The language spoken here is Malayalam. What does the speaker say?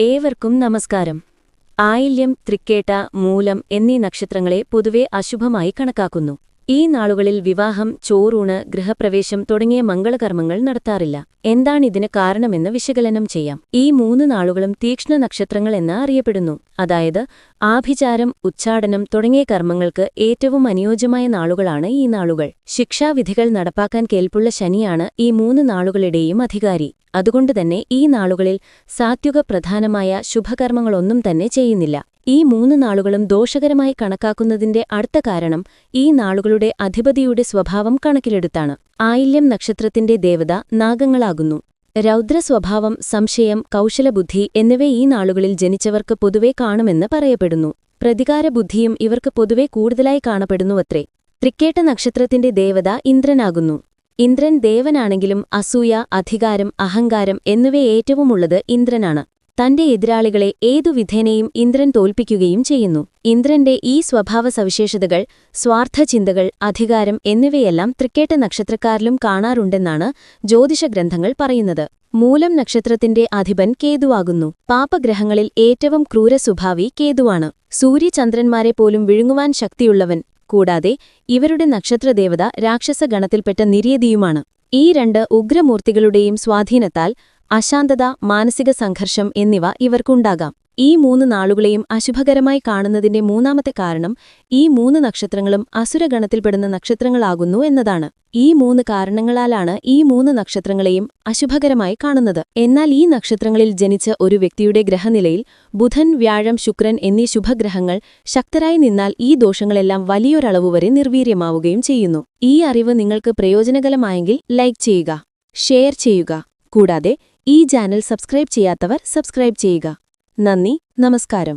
ഏവർക്കും നമസ്കാരം. ആയില്യം, തൃക്കേട്ട, മൂലം എന്നീ നക്ഷത്രങ്ങളെ പൊതുവെ അശുഭമായി കണക്കാക്കുന്നു. ഈ നാളുകളിൽ വിവാഹം, ചോറൂണ്, ഗൃഹപ്രവേശം തുടങ്ങിയ മംഗളകർമ്മങ്ങൾ നടത്താറില്ല. എന്താണിതിന് കാരണമെന്ന് വിശകലനം ചെയ്യാം. ഈ 3 നാളുകളും തീക്ഷ്ണ നക്ഷത്രങ്ങൾ എന്ന് അറിയപ്പെടുന്നു. അതായത് ആഭിചാരം, ഉച്ചാടനം തുടങ്ങിയ കർമ്മങ്ങൾക്ക് ഏറ്റവും അനുയോജ്യമായ നാളുകളാണ് ഈ നാളുകൾ. ശിക്ഷാവിധികൾ നടപ്പാക്കാൻ കേൾപ്പുള്ള ശനിയാണ് ഈ 3 നാളുകളുടെയും അധികാരി. അതുകൊണ്ടുതന്നെ ഈ നാളുകളിൽ സാത്വിക പ്രധാനമായ ശുഭകർമ്മങ്ങളൊന്നും തന്നെ ചെയ്യുന്നില്ല. ഈ 3 നാളുകളും ദോഷകരമായി കണക്കാക്കുന്നതിന്റെ അടുത്ത കാരണം ഈ നാളുകളുടെ അധിപതിയുടെ സ്വഭാവം കണക്കിലെടുത്താണ്. ആയില്യം നക്ഷത്രത്തിന്റെ ദേവത നാഗങ്ങളാകുന്നു. രൗദ്രസ്വഭാവം, സംശയം, കൗശലബുദ്ധി എന്നിവ ഈ നാളുകളിൽ ജനിച്ചവർക്ക് പൊതുവെ കാണുമെന്ന് പറയപ്പെടുന്നു. പ്രതികാരബുദ്ധിയും ഇവർക്ക് പൊതുവെ കൂടുതലായി കാണപ്പെടുന്നുവത്രേ. തൃക്കേട്ട നക്ഷത്രത്തിന്റെ ദേവത ഇന്ദ്രനാകുന്നു. ഇന്ദ്രൻ ദേവനാണെങ്കിലും അസൂയ, അധികാരം, അഹങ്കാരം എന്നിവ ഏറ്റവുമുള്ളത് ഇന്ദ്രനാണ്. തന്റെ എതിരാളികളെ ഏതു വിധേനയും ഇന്ദ്രൻ തോൽപ്പിക്കുകയും ചെയ്യുന്നു. ഇന്ദ്രന്റെ ഈ സ്വഭാവ സവിശേഷതകൾ, സ്വാർത്ഥചിന്തകൾ, അധികാരം എന്നിവയെല്ലാം തൃക്കേട്ട നക്ഷത്രക്കാരിലും കാണാറുണ്ടെന്നാണ് ജ്യോതിഷഗ്രന്ഥങ്ങൾ പറയുന്നത്. മൂലം നക്ഷത്രത്തിന്റെ അധിപൻ കേതുവാകുന്നു. പാപഗ്രഹങ്ങളിൽ ഏറ്റവും ക്രൂരസ്വഭാവി കേതുവാണ്. സൂര്യചന്ദ്രന്മാരെ പോലും വിഴുങ്ങുവാൻ ശക്തിയുള്ളവൻ. കൂടാതെ ഇവരുടെ നക്ഷത്രദേവത രാക്ഷസഗണത്തിൽപ്പെട്ട നിര്യതിയുമാണ്. ഈ 2 ഉഗ്രമൂർത്തികളുടെയും സ്വാധീനത്താൽ അശാന്തത, മാനസിക സംഘർഷം എന്നിവ ഇവർക്കുണ്ടാകാം. ഈ 3 നാളുകളെയും അശുഭകരമായി കാണുന്നതിന്റെ മൂന്നാമത്തെ കാരണം ഈ 3 നക്ഷത്രങ്ങളും അസുരഗണത്തിൽപ്പെടുന്ന നക്ഷത്രങ്ങളാകുന്നു എന്നതാണ്. ഈ 3 കാരണങ്ങളാലാണ് ഈ 3 നക്ഷത്രങ്ങളെയും അശുഭകരമായി കാണുന്നത്. എന്നാൽ ഈ നക്ഷത്രങ്ങളിൽ ജനിച്ച ഒരു വ്യക്തിയുടെ ഗ്രഹനിലയിൽ ബുധൻ, വ്യാഴം, ശുക്രൻ എന്നീ ശുഭഗ്രഹങ്ങൾ ശക്തരായി നിന്നാൽ ഈ ദോഷങ്ങളെല്ലാം വലിയൊരളവുവരെ നിർവീര്യമാവുകയും ചെയ്യുന്നു. ഈ അറിവ് നിങ്ങൾക്ക് പ്രയോജനകരമായെങ്കിൽ ലൈക്ക് ചെയ്യുക, ഷെയർ ചെയ്യുക. കൂടാതെ ഈ ചാനൽ സബ്സ്ക്രൈബ് ചെയ്യാത്തവർ സബ്സ്ക്രൈബ് ചെയ്യുക. നന്ദി, നമസ്കാരം.